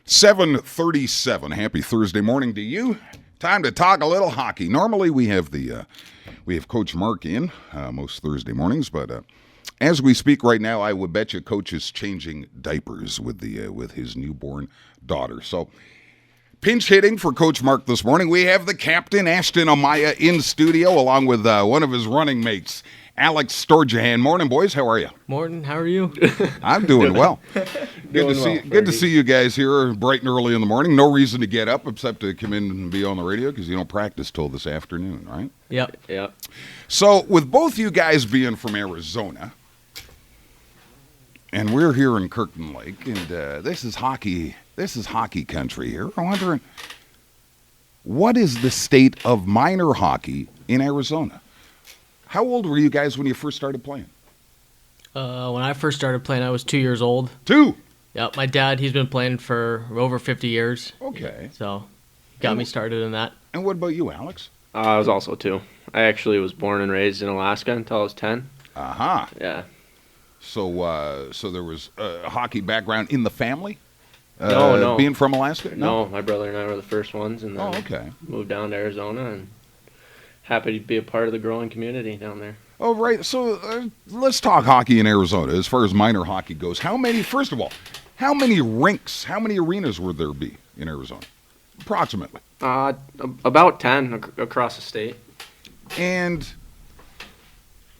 7:37. Happy Thursday morning to you. Time to talk a little hockey. Normally we have Coach Mark in most Thursday mornings, but as we speak right now, I would bet you Coach is changing diapers with his newborn daughter. So pinch hitting for Coach Mark this morning. We have the captain, Ashton Amaya, in studio, along with one of his running mates, Alex Storjohann. Morning, boys. How are you? Morning. How are you? I'm doing well. Good to see you guys here bright and early in the morning. No reason to get up except to come in and be on the radio because you don't practice till this afternoon, right? Yep. So with both you guys being from Arizona, and we're here in Kirkland Lake, and this is hockey country here. I'm wondering, what is the state of minor hockey in Arizona? How old were you guys when you first started playing? When I first started playing, I was 2 years old. 2? Yep. My dad, he's been playing for over 50 years. Okay. So, got me started in that. And what about you, Alex? I was also 2. I actually was born and raised in Alaska until I was 10. Aha. Yeah. So there was a hockey background in the family? No. Being from Alaska? No, my brother and I were the first ones, and then moved down to Arizona, and happy to be a part of the growing community down there. Oh, right. So let's talk hockey in Arizona as far as minor hockey goes. First of all, how many rinks, how many arenas would there be in Arizona? Approximately. About 10 across the state. And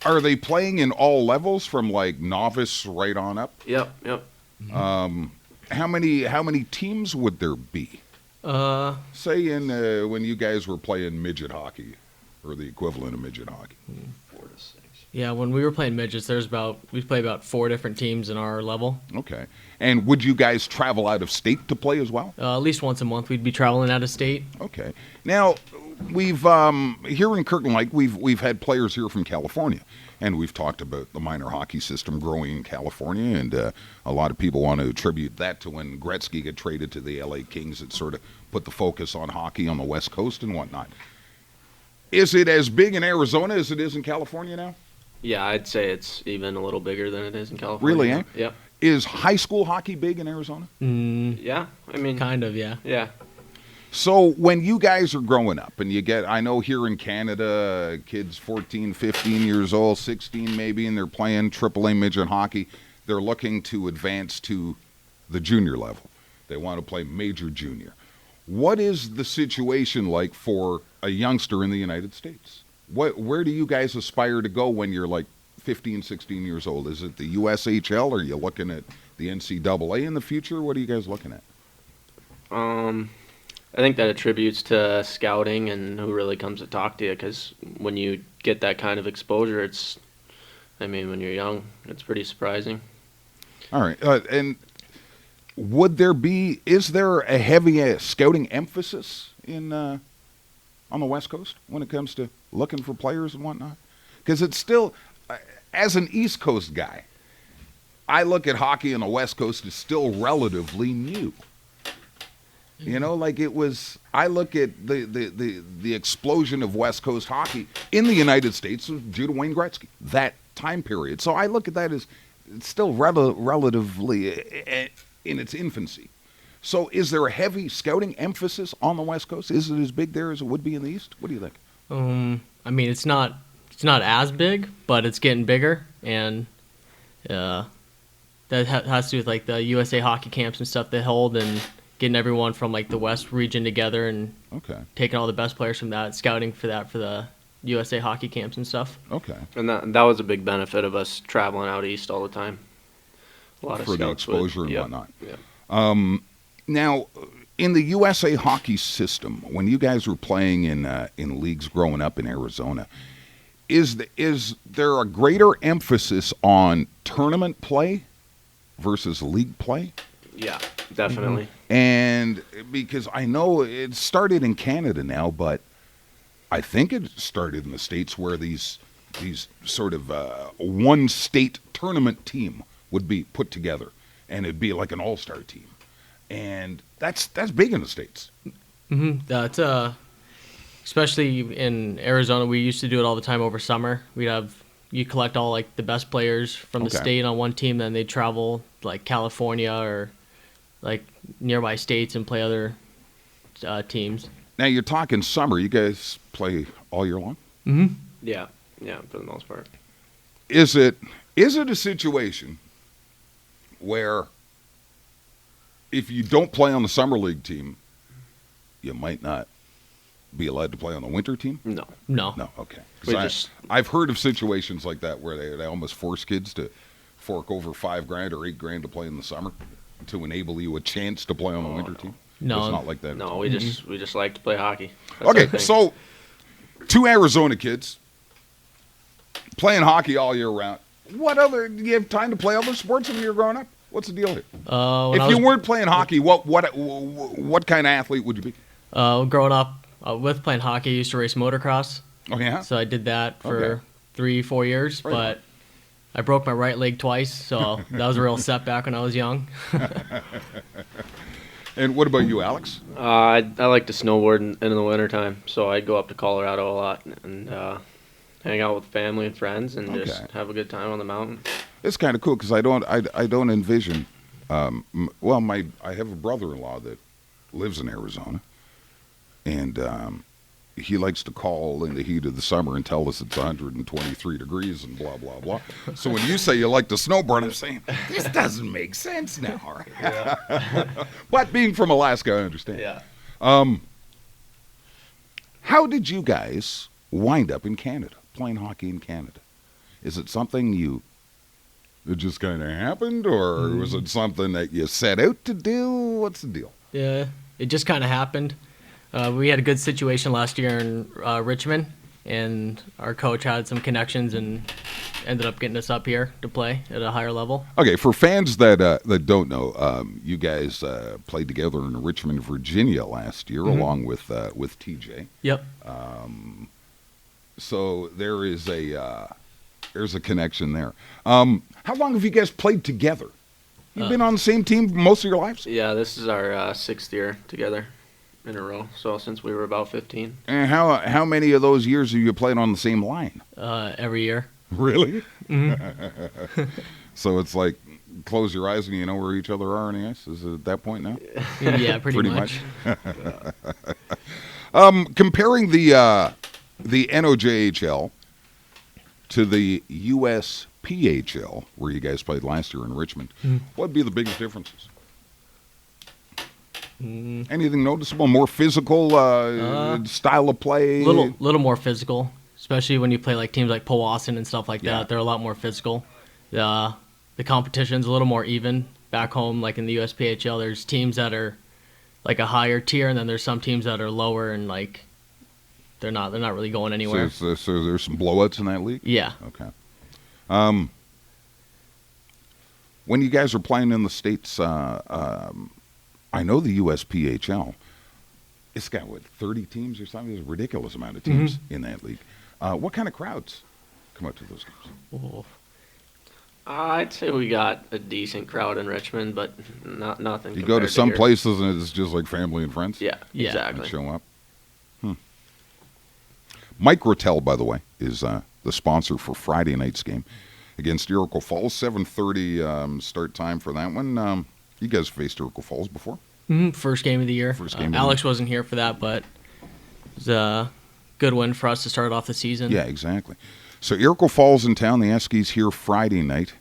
are they playing in all levels from like novice right on up? Yep. How many teams would there be? Say in when you guys were playing midget hockey, or the equivalent of midget hockey. 4 to 6. Yeah, when we were playing midgets, we play about 4 different teams in our level. Okay. And would you guys travel out of state to play as well? At least once a month, we'd be traveling out of state. Okay. Now, we've here in Kirkland Lake, we've had players here from California, and we've talked about the minor hockey system growing in California, and a lot of people want to attribute that to when Gretzky got traded to the LA Kings. It sort of put the focus on hockey on the West Coast and whatnot. Is it as big in Arizona as it is in California now? Yeah, I'd say it's even a little bigger than it is in California. Really, eh? Yep. Is high school hockey big in Arizona? Yeah, I mean... Kind of, yeah. Yeah. So when you guys are growing up and I know here in Canada, kids 14, 15 years old, 16 maybe, and they're playing AAA midget hockey, they're looking to advance to the junior level. They want to play major junior. What is the situation like for a youngster in the United States? Where do you guys aspire to go when you're like 15, 16 years old? Is it the USHL? Or are you looking at the NCAA in the future? What are you guys looking at? I think that attributes to scouting and who really comes to talk to you, because when you get that kind of exposure, when you're young, it's pretty surprising. All right. And is there a heavy scouting emphasis on the West Coast when it comes to looking for players and whatnot? Because it's still, as an East Coast guy, I look at hockey on the West Coast as still relatively new. You know, like I look at the explosion of West Coast hockey in the United States due to Wayne Gretzky, that time period. So I look at that as it's still relatively in its infancy. So is there a heavy scouting emphasis on the West Coast? Is it as big there as it would be in the East? What do you think? It's not as big, but it's getting bigger, and that has to do with like the USA hockey camps and stuff they hold, and getting everyone from like the West region together and taking all the best players from that, scouting for the USA hockey camps and stuff. Okay. And that was a big benefit of us traveling out east all the time. A lot of for the exposure and whatnot. Yeah. Now, in the USA hockey system, when you guys were playing in leagues growing up in Arizona, is there a greater emphasis on tournament play versus league play? Yeah, definitely. And because I know it started in Canada now, but I think it started in the States where these sort of one state tournament team would be put together, and it'd be like an all-star team. And that's big in the States. Mm-hmm. That's especially in Arizona, we used to do it all the time over summer. You collect all like the best players from the state on one team, then they travel like California or like nearby states and play other teams. Now you're talking summer. You guys play all year long? Mm-hmm. Yeah, for the most part. Is it a situation where if you don't play on the summer league team, you might not be allowed to play on the winter team? No. No, okay. 'Cause I've heard of situations like that where they almost force kids to fork over $5,000 or $8,000 to play in the summer to enable you a chance to play on the winter team. No. It's not like that. No, we just like to play hockey. That's our Okay, thing. so 2 Arizona kids playing hockey all year round. What other? Do you have time to play other sports when you were growing up? What's the deal here? If you weren't playing hockey, what kind of athlete would you be? Growing up with playing hockey, I used to race motocross. Oh yeah. So I did that for Okay. 3-4 years, Right. but I broke my right leg twice, so that was a real setback when I was young. And what about you, Alex? I like to snowboard in the wintertime, so I'd go up to Colorado a lot and hang out with family and friends and just Okay. have a good time on the mountain. It's kind of cool because I don't envision. I have a brother-in-law that lives in Arizona, and he likes to call in the heat of the summer and tell us it's 123 degrees and blah blah blah. So when you say you like to snowboard, I'm saying this doesn't make sense now. But being from Alaska, I understand. Yeah. How did you guys wind up in Canada, playing hockey in Canada? Is it something it just kind of happened, or was it something that you set out to do? What's the deal? Yeah, it just kind of happened. We had a good situation last year in Richmond, and our coach had some connections and ended up getting us up here to play at a higher level. Okay, for fans that don't know, you guys played together in Richmond, Virginia last year, along with TJ. Yep. So there's a connection there. How long have you guys played together? You've been on the same team most of your lives? Yeah, this is our 6th year together in a row. So since we were about 15. And how many of those years have you played on the same line? Every year. Really? So it's like close your eyes and you know where each other are on the ice? Is it at that point now? Yeah, pretty much. Comparing the NOJHL to the USPHL, where you guys played last year in Richmond, what would be the biggest differences? Anything noticeable? More physical style of play? Little more physical, especially when you play like teams like Powassan and stuff like Yeah. that. They're a lot more physical. The competition's a little more even. Back home, like in the USPHL, there's teams that are like a higher tier, and then there's some teams that are lower and like they're not really going anywhere. So there's some blowouts in that league? Yeah. Okay. When you guys are playing in the States, I know the USPHL, it's got, 30 teams or something? There's a ridiculous amount of teams in that league. What kind of crowds come out to those games? Oh. I'd say we got a decent crowd in Richmond, but nothing. You go to compared some here. places and it's just like family and friends? Yeah, Yeah. And exactly. show up? Mike Rotel, by the way, is the sponsor for Friday night's game against Iroquois Falls. 7:30 start time for that one. You guys faced Iroquois Falls before? First game of the year. First game of the Alex wasn't here for that, but it was a good win for us to start off the season. Yeah, exactly. So Iroquois Falls in town. The Eskies here Friday night.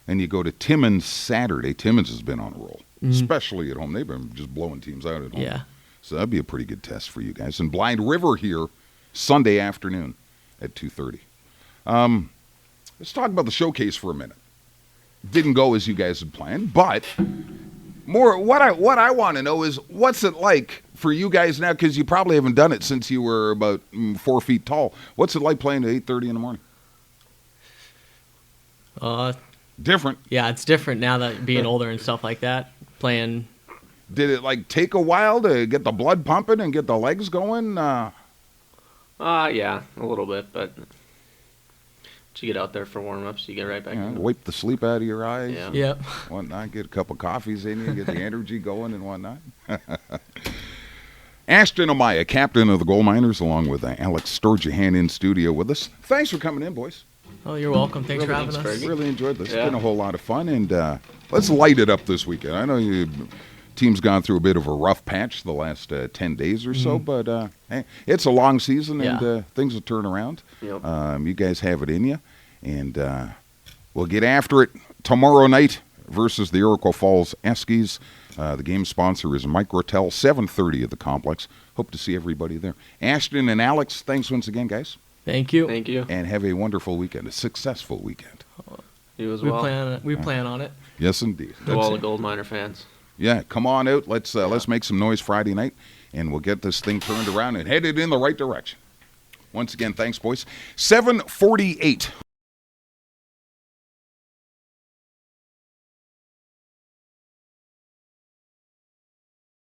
And you go to Timmins Saturday. Timmins has been on a roll, especially at home. They've been just blowing teams out at home. Yeah. So that'd be a pretty good test for you guys. And Blind River here Sunday afternoon at 2:30. Let's talk about the showcase for a minute. Didn't go as you guys had planned, but more what I want to know is what's it like for you guys now, because you probably haven't done it since you were about 4 feet tall. What's it like playing at 8:30 in the morning? Different. Yeah, it's different now that being older and stuff like that. Playing. Did it take a while to get the blood pumping and get the legs going? Yeah, a little bit, but once you get out there for warm-ups, you get right back in. Wipe the sleep out of your eyes. Yeah. Yep. Whatnot, get a couple coffees in you, get the energy going and whatnot. Ashton Amaya, captain of the Gold Miners, along with Alex Storjohann in studio with us. Thanks for coming in, boys. Oh, you're welcome. Thanks for having thanks, us. Fergie. Really enjoyed this. Yeah. It's been a whole lot of fun, and let's light it up this weekend. I know you Team's gone through a bit of a rough patch the last 10 days or so, but hey, it's a long season, and things will turn around. Yep. You guys have it in you, and we'll get after it tomorrow night versus the Iroquois Falls Eskies. The game sponsor is Microtel, 7:30 at the complex. Hope to see everybody there. Ashton and Alex, thanks once again, guys. Thank you. Thank you. And have a wonderful weekend, a successful weekend. You as We well. plan on it. Yes, indeed. To all the gold miner fans. Yeah, come on out. Let's make some noise Friday night, and we'll get this thing turned around and headed in the right direction. Once again, thanks, boys. 7:48.